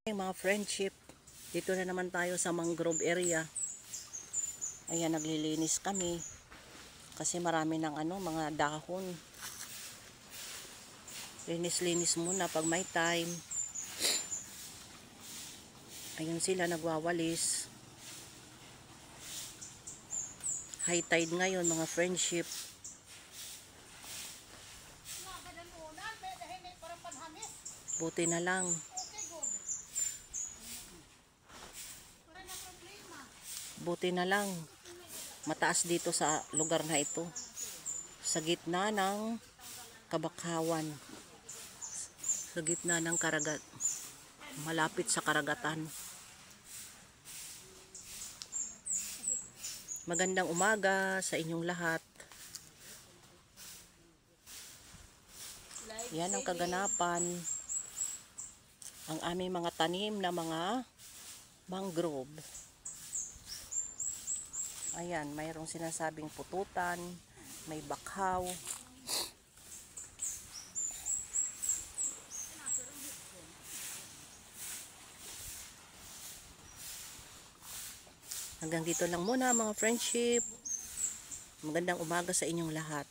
Mga friendship, dito na naman tayo sa mangrove area. Ayan, naglilinis kami kasi marami ng mga dahon. Linis-linis muna pag may time. Ayun sila nagwawalis. High tide ngayon mga friendship. Buti na lang. Buti na lang, mataas dito sa lugar na ito. Sa gitna ng kabakhawan. Sa gitna ng karagat. Malapit sa karagatan. Magandang umaga sa inyong lahat. Yan ang kaganapan. Ang aming mga tanim na mga mangrove. Ayan, mayroong sinasabing pututan, may bakhaw. Hanggang dito lang muna mga friendship. Magandang umaga sa inyong lahat.